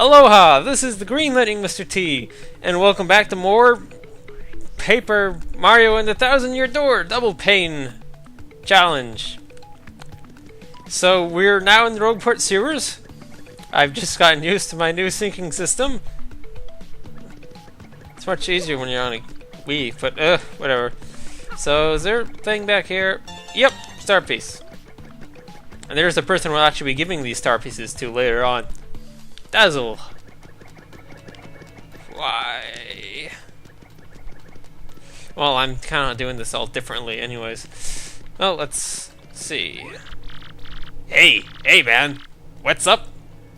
Aloha! This is the Green Lightning Mr. T, and welcome back to more Paper Mario and the Thousand Year Door Double Pain Challenge. So we're now in the Rogueport sewers. I've just gotten used to my new sinking system. It's much easier when you're on a Wii, but whatever. So is there a thing back here? Yep, star piece. And there's the person we'll actually be giving these star pieces to later on. Dazzle. Why? Well, I'm kind of doing this all differently anyways. Well, let's see. Hey man. What's up?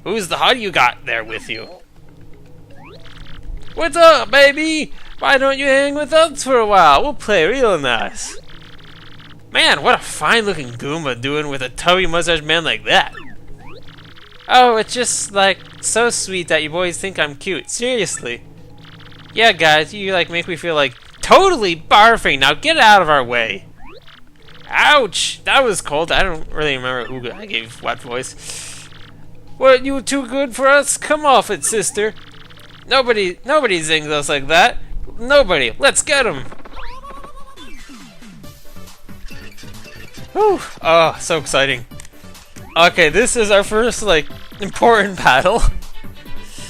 Who's the hottie you got there with you? What's up, baby? Why don't you hang with us for a while? We'll play real nice. Man, what a fine-looking Goomba doing with a tubby mustache man like that. Oh, it's just, like, so sweet that you boys think I'm cute. Seriously. Yeah, guys, you, like, make me feel, like, totally barfing. Now get out of our way. Ouch! That was cold. I don't really remember who I gave what voice. What, you too good for us? Come off it, sister. Nobody zings us like that. Nobody. Let's get him. Whew. Oh, so exciting. Okay, this is our first, like, important battle.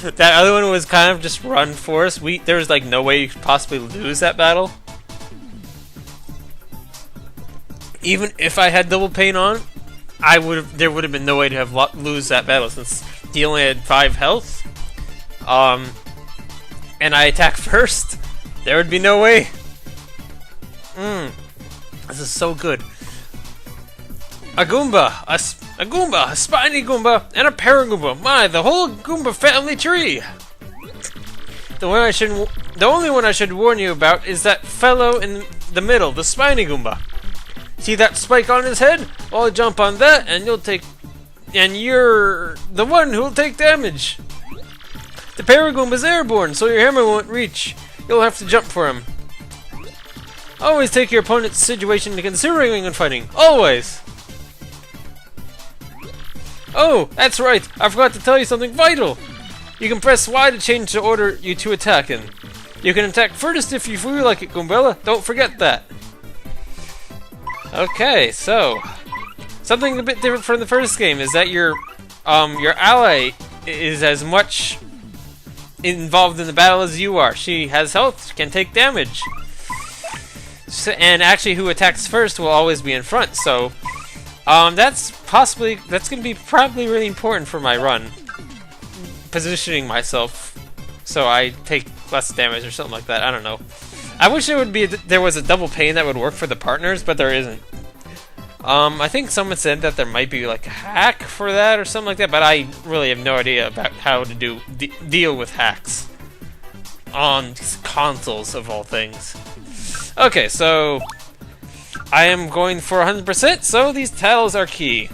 That other one was kind of just run for us. There was, like, no way you could possibly lose that battle. Even if I had double pain on, there would have been no way to have lose that battle since he only had 5 health. And I attack first. There would be no way. This is so good. A Goomba, a spiny Goomba, and a Paragoomba. My, the whole Goomba family tree. The only one I should warn you about is that fellow in the middle, the spiny Goomba. See that spike on his head? I'll jump on that, and you're the one who'll take damage. The Paragoomba's airborne, so your hammer won't reach. You'll have to jump for him. Always take your opponent's situation into consideration when fighting. Always. Oh, that's right. I forgot to tell you something vital. You can press Y to change the order you to attack in. You can attack first if you feel like it, Goombella. Don't forget that. Okay, so something a bit different from the first game is that your ally is as much involved in the battle as you are. She has health, can take damage. And actually who attacks first will always be in front, so that's going to be probably really important for my run. Positioning myself so I take less damage or something like that. I don't know. I wish there was a double pain that would work for the partners, but there isn't. I think someone said that there might be like a hack for that or something like that, but I really have no idea about how to deal with hacks on consoles of all things. Okay, so I am going for 100%, so these tattles are key.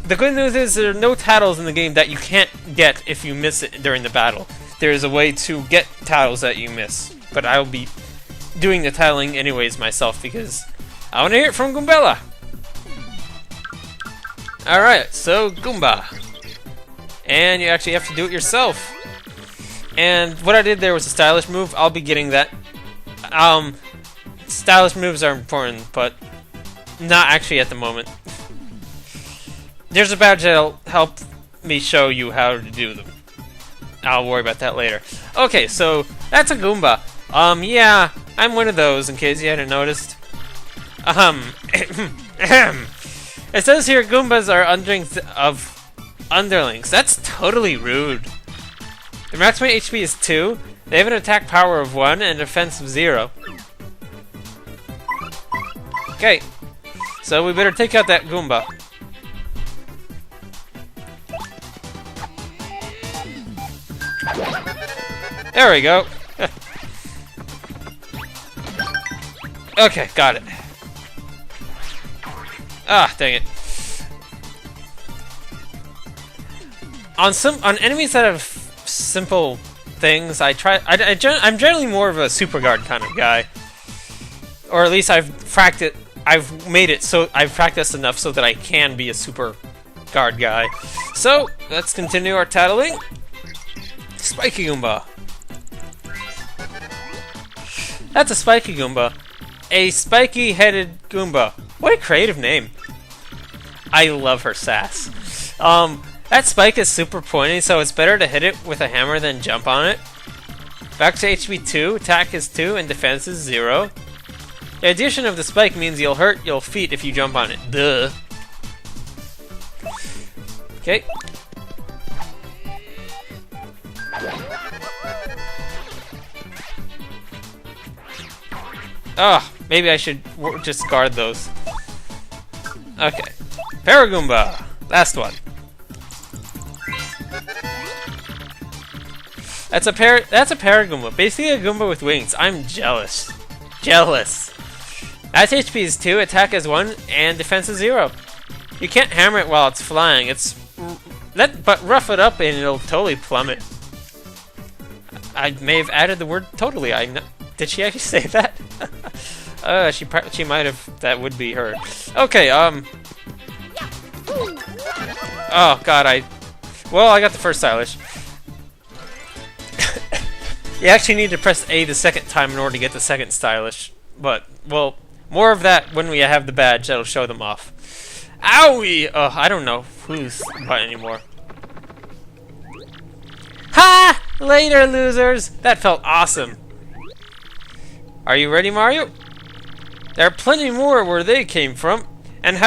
The good news is there are no tattles in the game that you can't get if you miss it during the battle. There is a way to get tattles that you miss, but I'll be doing the tattling anyways myself because I want to hear it from Goombella. Alright, so Goomba. And you actually have to do it yourself. And what I did there was a stylish move. I'll be getting that. Stylish moves are important, but not actually at the moment. There's a badge that'll help me show you how to do them. I'll worry about that later. Okay, so that's a Goomba. Yeah, I'm one of those, in case you hadn't noticed. It says here Goombas are underlings. That's totally rude. Their maximum HP is 2. They have an attack power of 1 and a defense of 0. Okay, so we better take out that Goomba. There we go. Okay, got it. Ah, dang it. On enemies that have simple things, I'm generally more of a super guard kind of guy. Or at least I've made it so I've practiced enough so that I can be a super guard guy. So let's continue our tattling. Spiky Goomba. That's a Spiky Goomba. A spiky-headed Goomba. What a creative name. I love her sass. That spike is super pointy, so it's better to hit it with a hammer than jump on it. Back to HP 2, attack is 2, and defense is 0. The addition of the spike means you'll hurt your feet if you jump on it. Duh. Okay. Oh, maybe I should just guard those. Okay. Paragoomba! Last one. That's a Paragoomba. Basically a Goomba with wings. I'm jealous. Jealous. That's HP is 2, attack is 1, and defense is 0. You can't hammer it while it's flying. But rough it up and it'll totally plummet. I may have added the word totally. Did she actually say that? She might have. That would be her. Okay. Oh God. I got the first stylish. You actually need to press A the second time in order to get the second stylish. But well, more of that when we have the badge. That'll show them off. Owie! I don't know whose button anymore. Ha! Later, losers! That felt awesome. Are you ready, Mario? There are plenty more where they came from, and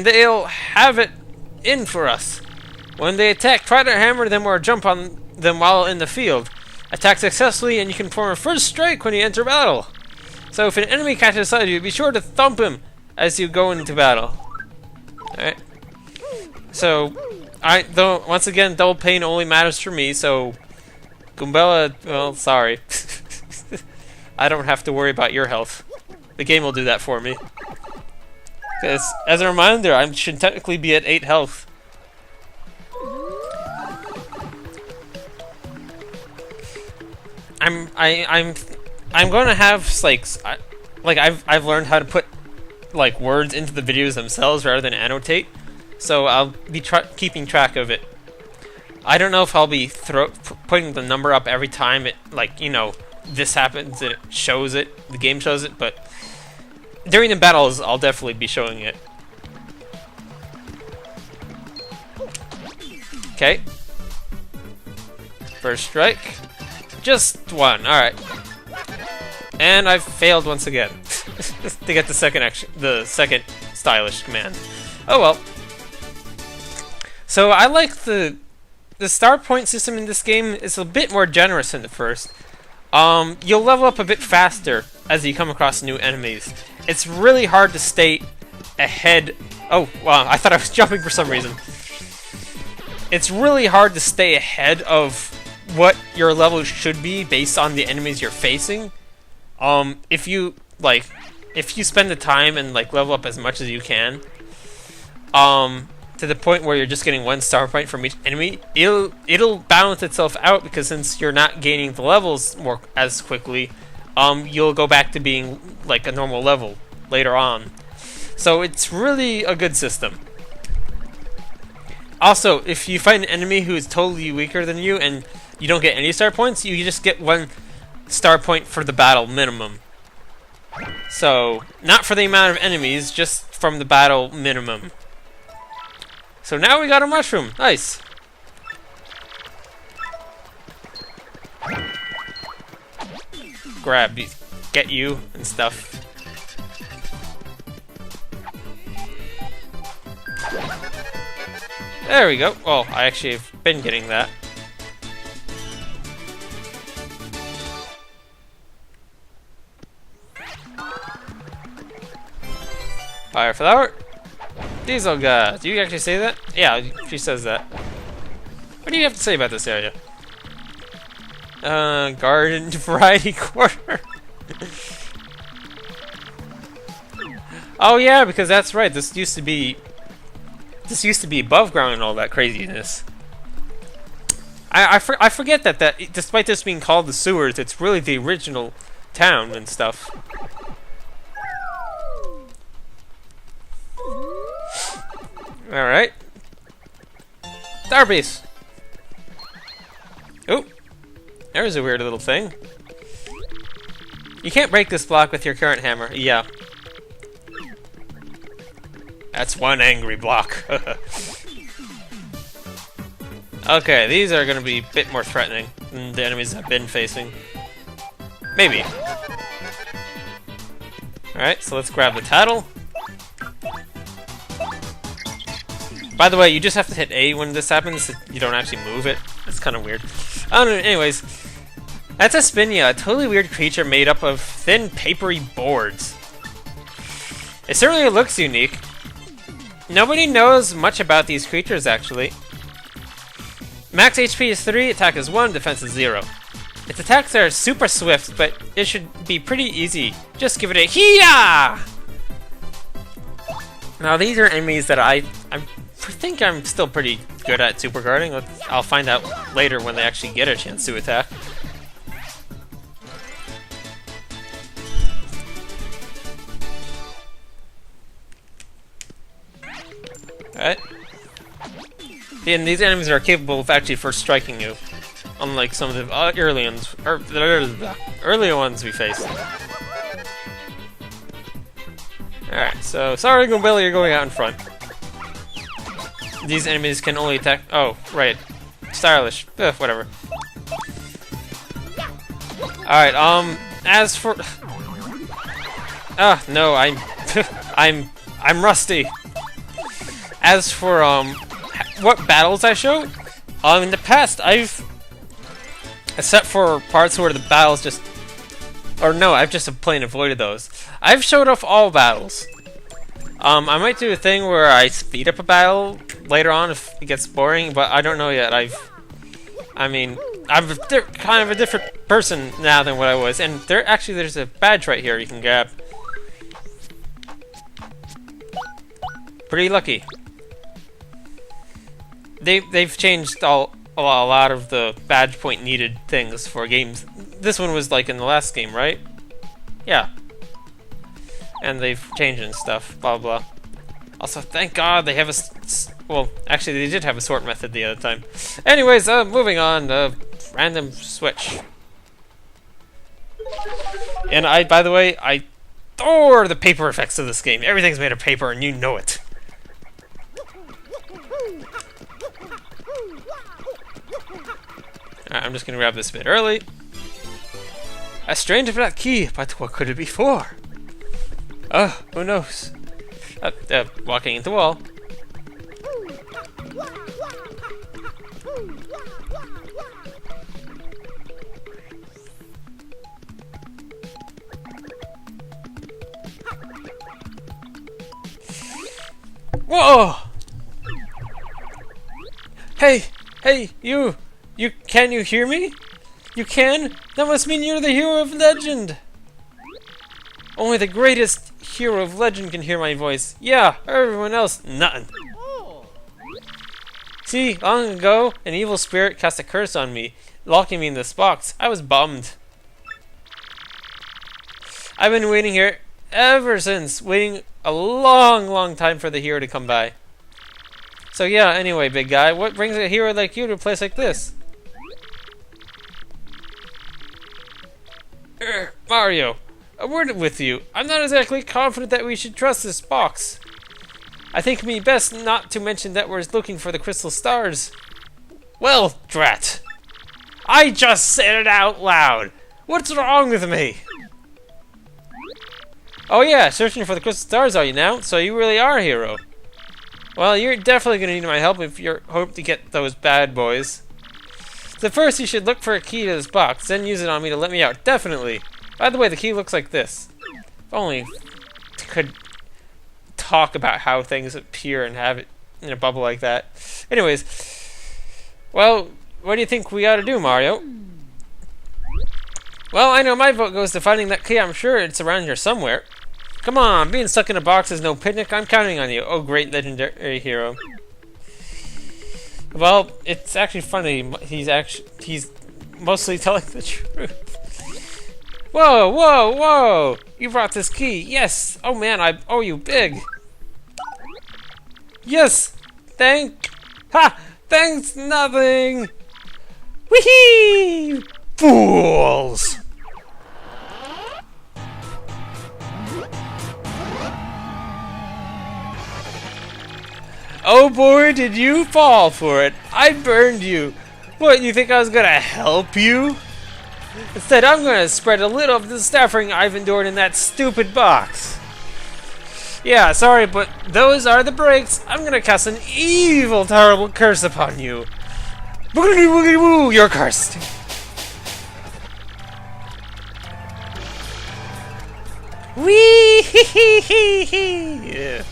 they'll have it in for us. When they attack, try to hammer them or jump on them while in the field. Attack successfully, and you can perform a first strike when you enter battle. So if an enemy catches sight of you, be sure to thump him as you go into battle. Alright. So, once again, double pain only matters for me, so Goombella, well, sorry. I don't have to worry about your health. The game will do that for me. Because, as a reminder, I should technically be at 8 health. I'm going to have I've learned how to put like words into the videos themselves rather than annotate, so I'll be keeping track of it. I don't know if I'll be putting the number up every time it, like, you know, this happens and it shows it, the game shows it, but during the battles I'll definitely be showing it. Okay. First strike. Just one, alright. And I've failed once again. To get the second stylish command. Oh well. So I like the star point system in this game is a bit more generous than the first. You'll level up a bit faster as you come across new enemies. It's really hard to stay ahead. Oh, wow, I thought I was jumping for some reason. It's really hard to stay ahead of what your level should be based on the enemies you're facing. If you spend the time and like level up as much as you can, to the point where you're just getting 1 star point from each enemy, it'll balance itself out, because since you're not gaining the levels as quickly, you'll go back to being like a normal level later on. So it's really a good system. Also, if you find an enemy who is totally weaker than you and you don't get any star points, you just get 1 star point for the battle minimum. So, not for the amount of enemies, just from the battle minimum. So now we got a mushroom. Nice. Grab these, get you and stuff. There we go. Well, I actually have been getting that. Fire flower. Diesel gas. Do you actually say that? Yeah, she says that. What do you have to say about this area? Garden variety corner. Oh yeah, because that's right. This used to be above ground and all that craziness. I forget that despite this being called the sewers, it's really the original town and stuff. Alright. Star base. Oh, there's a weird little thing. You can't break this block with your current hammer. Yeah. That's one angry block. Okay, these are going to be a bit more threatening than the enemies I've been facing. Maybe. Alright, so let's grab the title. By the way, you just have to hit A when this happens. You don't actually move it. It's kind of weird. I don't know, anyways. That's a Spinia, a totally weird creature made up of thin, papery boards. It certainly looks unique. Nobody knows much about these creatures, actually. Max HP is 3, attack is 1, defense is 0. Its attacks are super swift, but it should be pretty easy. Just give it a Hee-yah! Now these are enemies that I think I'm still pretty good at super guarding. I'll find out later when they actually get a chance to attack. Alright. And these enemies are capable of actually first striking you, unlike some of the earlier ones we faced. Alright, so sorry, Goombella, you're going out in front. These enemies can only attack. Oh, right. Stylish. Ugh, whatever. Alright, as for. No, I'm rusty. As for, what battles I show? In the past, except for parts where the battles just, or no, I've just plain avoided those. I've showed off all battles. I might do a thing where I speed up a battle later on if it gets boring, but I don't know yet. I'm kind of a different person now than what I was, and there's a badge right here you can grab. Pretty lucky. They've changed a lot of the badge point needed things for games. This one was like in the last game, right? Yeah. And they've changed and stuff, blah blah. Also, thank God they have well, actually they did have a sort method the other time. Anyways, moving on, random switch. And by the way, I adore the paper effects of this game. Everything's made of paper and you know it. Alright, I'm just gonna grab this bit early. A strange black key, but what could it be for? Oh, who knows? Walking into the wall. Whoa! Hey, you! Can you hear me? You can? That must mean you're the hero of legend! Only the greatest hero of legend can hear my voice. Yeah, everyone else, nothing. See, long ago, an evil spirit cast a curse on me, locking me in this box. I was bummed. I've been waiting here ever since, waiting a long time for the hero to come by. So yeah, anyway, big guy, what brings a hero like you to a place like this? Mario, a word with you. I'm not exactly confident that we should trust this box. I think it would be best not to mention that we're looking for the crystal stars. Well, drat. I just said it out loud. What's wrong with me? Oh yeah, searching for the crystal stars are you now? So you really are a hero. Well, you're definitely going to need my help if you hope to get those bad boys. So first you should look for a key to this box, then use it on me to let me out. Definitely. By the way, the key looks like this. If only I could talk about how things appear and have it in a bubble like that. Anyways, well, what do you think we ought to do, Mario? Well, I know my vote goes to finding that key. I'm sure it's around here somewhere. Come on, being stuck in a box is no picnic. I'm counting on you. Oh, great legendary hero. Well, it's actually funny. He's mostly telling the truth. Whoa! You brought this key. Yes. Oh man, I owe you big. Yes. Thanks nothing. Whee! Wee-hee! Fools! Oh boy, did you fall for it. I burned you. What, you think I was gonna help you? Instead, I'm gonna spread a little of the suffering I've endured in that stupid box. Yeah, sorry, but those are the breaks. I'm gonna cast an evil, terrible curse upon you. Boogity boogity woo, you're cursed. Wee hee hee hee hee. Yeah.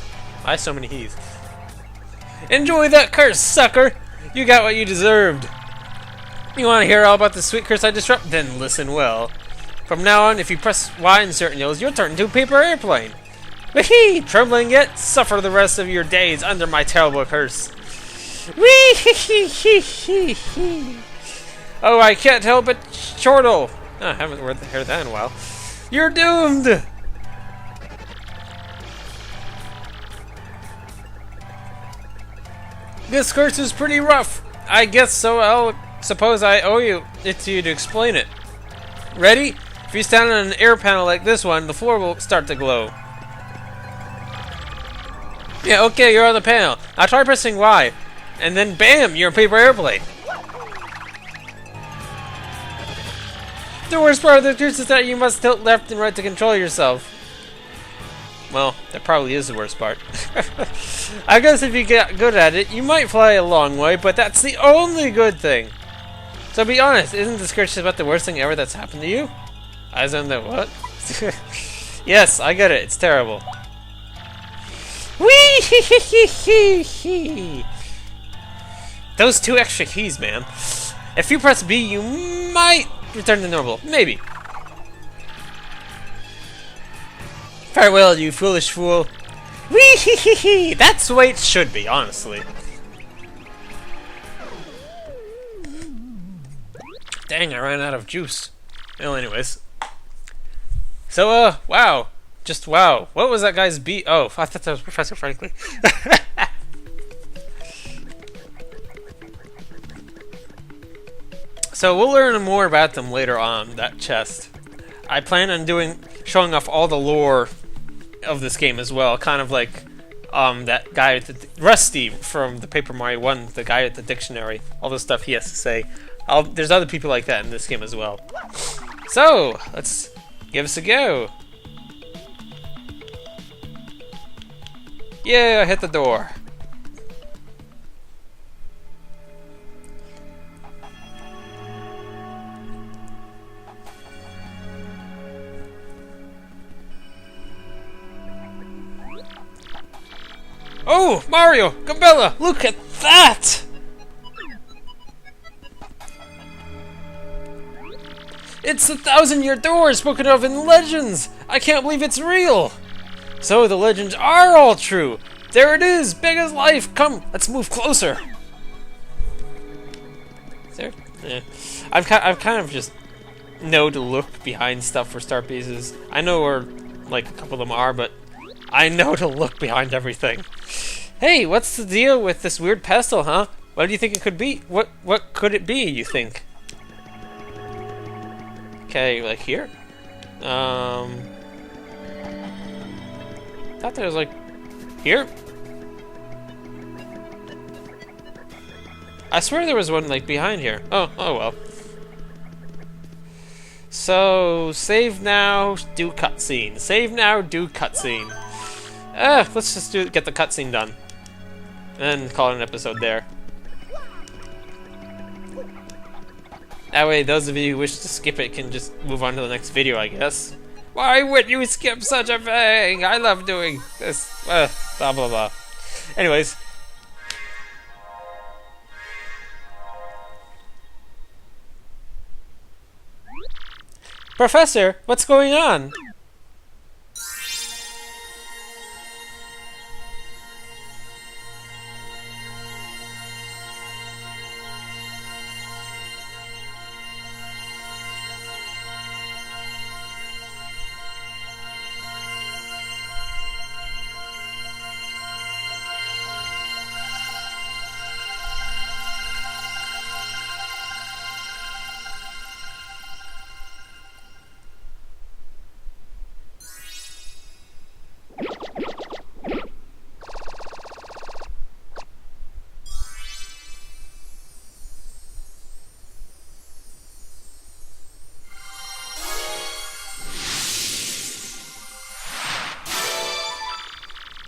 I have so many he's. Enjoy that curse, sucker. You got what you deserved. You want to hear all about the sweet curse I disrupt? Then listen well. From now on, if you press Y in certain yells, you'll turn into a paper airplane. Wee! Trembling yet? Suffer the rest of your days under my terrible curse. Wee! Oh, I can't help but chortle. Oh, I haven't heard that in a while. You're doomed! This curse is pretty rough. I guess so. I'll suppose I owe it to you to explain it. Ready? If you stand on an air panel like this one, the floor will start to glow. Yeah, okay, you're on the panel. Now try pressing Y. And then bam, you're a paper airplane. The worst part of the curse is that you must tilt left and right to control yourself. Well, that probably is the worst part. I guess if you get good at it, you might fly a long way, but that's the only good thing. So be honest, isn't this curse about the worst thing ever that's happened to you? As in the what? Yes, I get it. It's terrible. Wee hee hee hee hee. Those two extra keys, man. If you press B, you might return to normal. Maybe. Farewell, you foolish fool. Wee hee hee hee. That's the way it should be, honestly. Dang, I ran out of juice. Well, anyways. So, wow. Just wow. What was that guy's beat? Oh, I thought that was Professor Franklin. So we'll learn more about them later on, that chest. I plan on showing off all the lore of this game as well, kind of like that guy Rusty from the Paper Mario 1, the guy at the dictionary, all the stuff he has to say. There's other people like that in this game as well. So, let's give us a go. Yeah, I hit the door. Oh, Mario! Gabella! Look at that! It's the 1,000-year door spoken of in legends! I can't believe it's real! So the legends are all true! There it is, big as life! Come, let's move closer! Is there? Yeah. I've kind of just know to look behind stuff for star pieces. I know where, like, a couple of them are, but I know to look behind everything. Hey, what's the deal with this weird pestle, huh? What do you think it could be? What could it be, you think? Okay, like here? Thought there was like here? I swear there was one like behind here. Oh well. So save now, do cutscene. Save now, do cutscene. Let's just get the cutscene done. And call it an episode there. That way, those of you who wish to skip it can just move on to the next video, I guess. Why would you skip such a thing? I love doing this. Blah, blah, blah. Anyways. Professor, what's going on?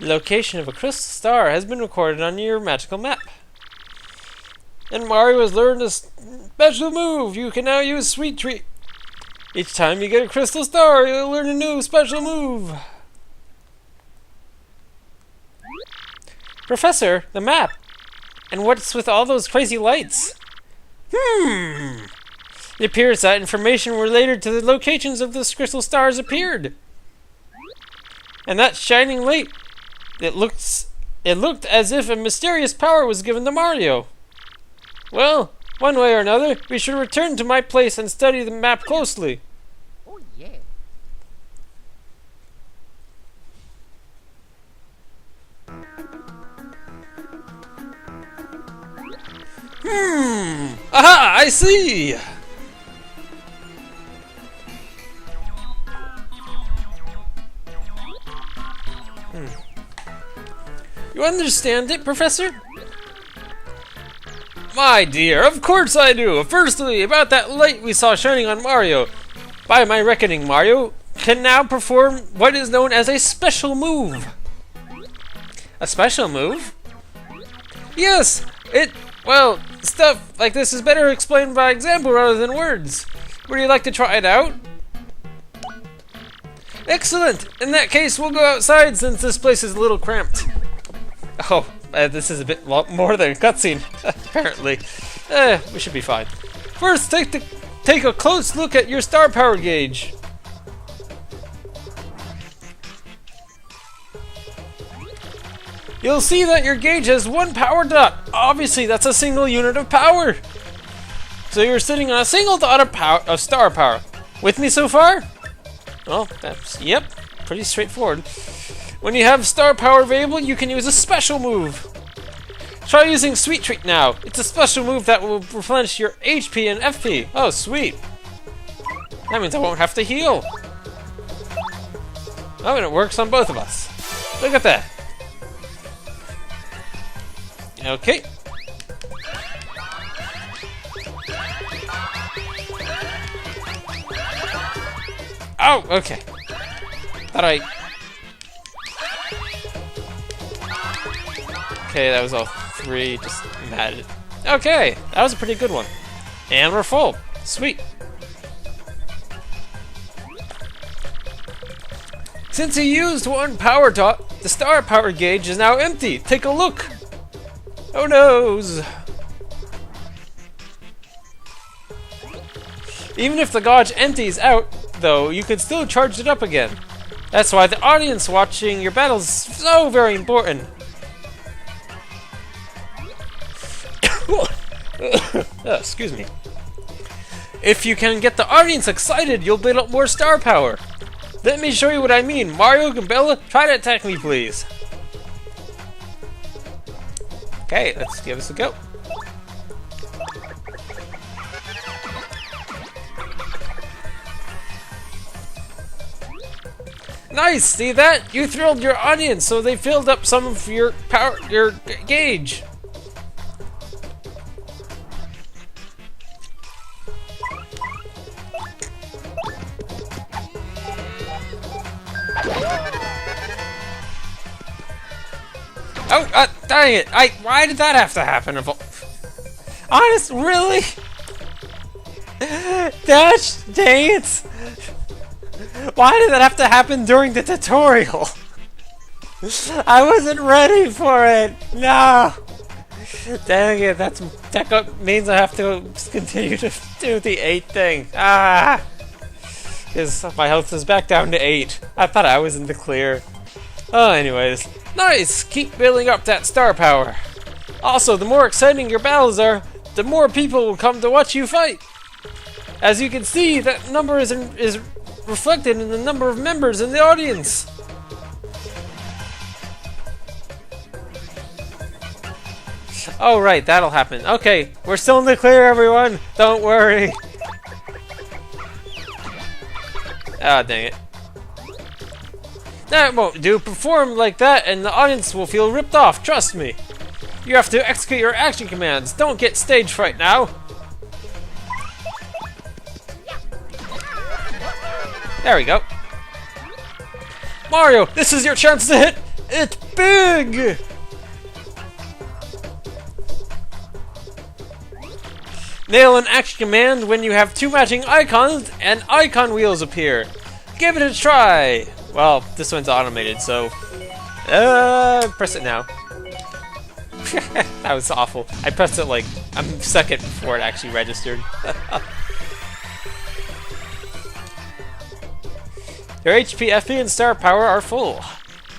The location of a crystal star has been recorded on your magical map. And Mario has learned a special move. You can now use Sweet Treat. Each time you get a crystal star, you'll learn a new special move. Professor, the map. And what's with all those crazy lights? It appears that information related to the locations of the crystal stars appeared. And that shining light, it looked as if a mysterious power was given to Mario. Well, one way or another, we should return to my place and study the map closely. Oh yeah. Aha! I see! You understand it, Professor? My dear, of course I do! Firstly, about that light we saw shining on Mario. By my reckoning, Mario can now perform what is known as a special move. A special move? Yes! Well, stuff like this is better explained by example rather than words. Would you like to try it out? Excellent! In that case, we'll go outside since this place is a little cramped. Oh, this is a bit more than a cutscene, apparently. We should be fine. First, take a close look at your star power gauge. You'll see that your gauge has one power dot. Obviously, that's a single unit of power. So you're sitting on a single dot of star power. With me so far? Well, yep, pretty straightforward. When you have star power available, you can use a special move. Try using Sweet Treat now. It's a special move that will replenish your HP and FP. Oh, sweet. That means I won't have to heal. Oh, and it works on both of us. Look at that. Okay. Oh, okay. Okay, that was all three, just mad. Okay, that was a pretty good one. And we're full. Sweet. Since you used one power dot, the star power gauge is now empty. Take a look. Oh noes. Even if the gauge empties out, though, you can still charge it up again. That's why the audience watching your battles is so very important. Excuse me. If you can get the audience excited, you'll build up more star power. Let me show you what I mean. Mario and Bella, try to attack me, please. Okay, let's give this a go. Nice! See that? You thrilled your audience, so they filled up some of your power, your gauge. Oh, dang it! Why did that have to happen? Honest, really? Dash, dang it! Why did that have to happen during the tutorial? I wasn't ready for it. No. Dang it! That means I have to continue to do the 8 thing. Because my health is back down to 8. I thought I was in the clear. Oh, anyways. Nice! Keep building up that star power. Also, the more exciting your battles are, the more people will come to watch you fight. As you can see, that number is reflected in the number of members in the audience. Oh, right, that'll happen. Okay, we're still in the clear, everyone. Don't worry. Ah, dang it. That won't do. Perform like that and the audience will feel ripped off, trust me. You have to execute your action commands. Don't get stage fright now. There we go. Mario, this is your chance to hit It's big! Nail an action command when you have two matching icons and icon wheels appear. Give it a try! Well, this one's automated, so... press it now. That was awful. I pressed it like a second before it actually registered. Your HP, FP, and star power are full.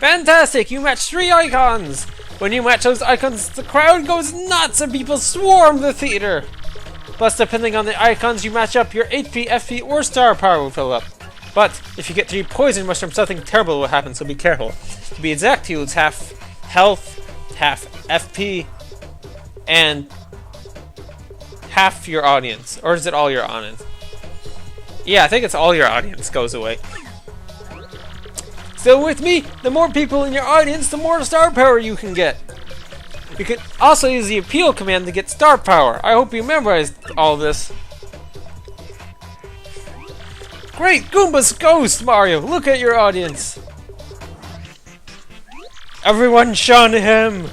Fantastic! You match 3 icons! When you match those icons, the crowd goes nuts and people swarm the theater! Plus, depending on the icons you match up, your HP, FP, or star power will fill up. But, if you get 3 poison mushrooms, something terrible will happen, so be careful. To be exact, you lose half health, half FP, and half your audience. Or is it all your audience? Yeah, I think it's all your audience goes away. Still with me? The more people in your audience, the more star power you can get. You can also use the appeal command to get star power. I hope you memorized all this. Great! Goomba's Ghost, Mario! Look at your audience! Everyone shun him!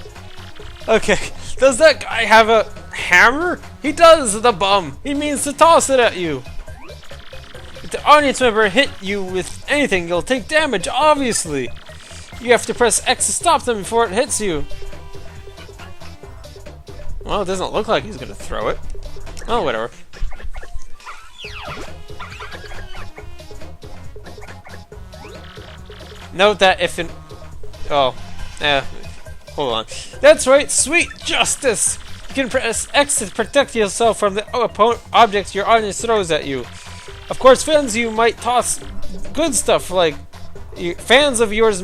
Okay, does that guy have a hammer? He does, the bum! He means to toss it at you! If the audience member hit you with anything, you'll take damage, obviously! You have to press X to stop them before it hits you. Well, it doesn't look like he's gonna throw it. Oh, whatever. Note that if an... Oh. Hold on. That's right, sweet justice! You can press X to protect yourself from the objects your audience throws at you. Of course, fans of yours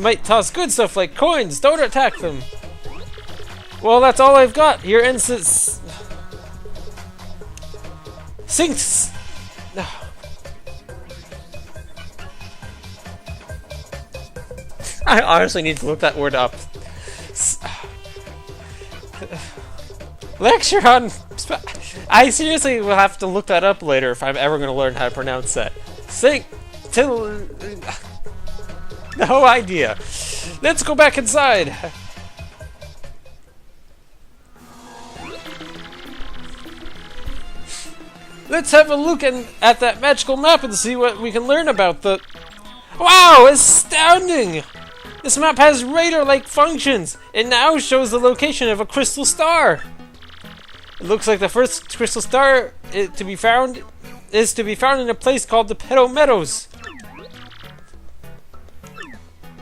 might toss good stuff like coins. Don't attack them. Well, that's all I've got. Your instance sinks. I honestly need to look that word up. Lecture on... I seriously will have to look that up later if I'm ever going to learn how to pronounce that. No idea. Let's go back inside. Let's have a look at that magical map and see what we can learn about the... Wow! Astounding! This map has radar-like functions. It now shows the location of a crystal star. It looks like the first crystal star is to be found in a place called the Petal Meadows.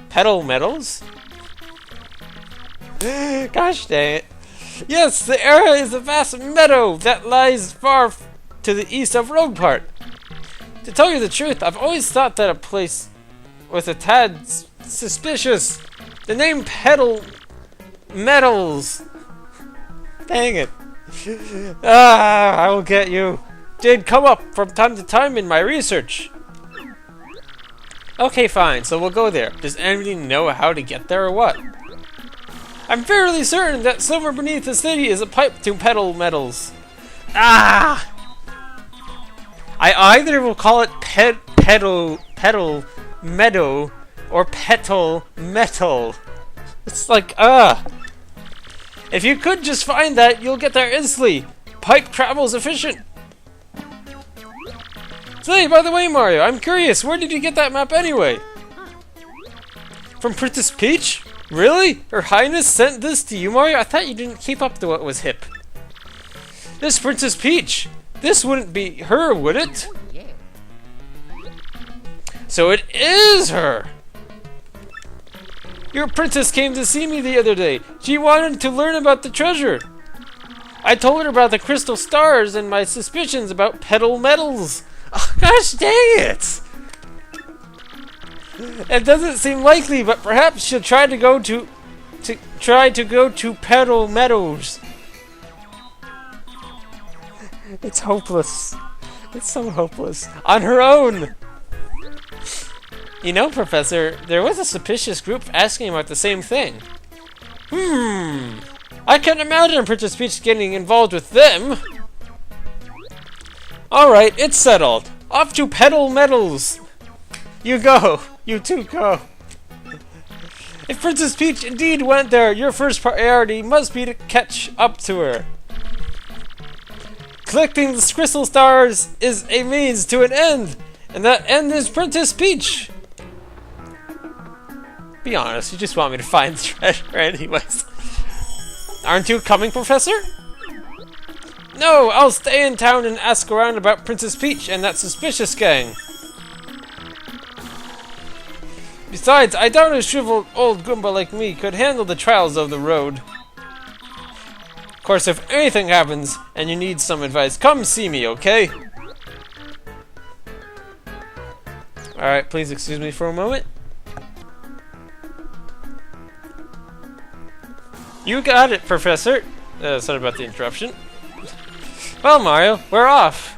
Petal Meadows? Gosh dang it. Yes, the area is a vast meadow that lies far to the east of Rogue Part. To tell you the truth, I've always thought that a place was a tad suspicious. The name Petal Metals. Dang it. I will get you. Did come up from time to time in my research. Okay, fine, so we'll go there. Does anybody know how to get there or what? I'm fairly certain that somewhere beneath the city is a pipe to Petal Metals. I either will call it Petal Meadow or Petal Metal. It's like, If you could just find that, you'll get there instantly. Pipe travel's efficient. Say, by the way, Mario, I'm curious, where did you get that map anyway? From Princess Peach? Really? Her Highness sent this to you, Mario? I thought you didn't keep up to what was hip. This Princess Peach. This wouldn't be her, would it? So it is her! Your princess came to see me the other day. She wanted to learn about the treasure. I told her about the crystal stars and my suspicions about Petal Metals. Oh, gosh dang it! It doesn't seem likely, but perhaps she'll try to go to Petal Meadows. It's hopeless. It's so hopeless. On her own. You know, Professor, there was a suspicious group asking about the same thing. I can't imagine Princess Peach getting involved with them. Alright, it's settled. Off to Petal Metals. You go. You two go. If Princess Peach indeed went there, your first priority must be to catch up to her. Collecting the crystal stars is a means to an end, and that end is Princess Peach. Be honest, you just want me to find the treasure anyways. Aren't you coming, Professor? No, I'll stay in town and ask around about Princess Peach and that suspicious gang. Besides, I doubt a shriveled old Goomba like me could handle the trials of the road. Of course, if anything happens and you need some advice, come see me, okay? Alright, please excuse me for a moment. You got it, Professor. Sorry about the interruption. Well, Mario, we're off.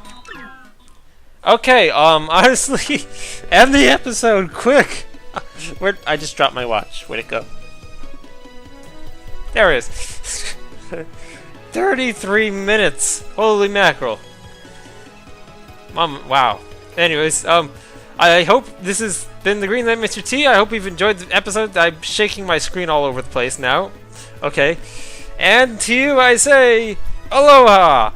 Okay, honestly, end the episode, quick! I just dropped my watch. Where'd it go? There it is. 33 minutes! Holy mackerel. Wow. Anyways, I hope this has been the Green Light Mr. T. I hope you've enjoyed the episode. I'm shaking my screen all over the place now. Okay. And to you I say, aloha!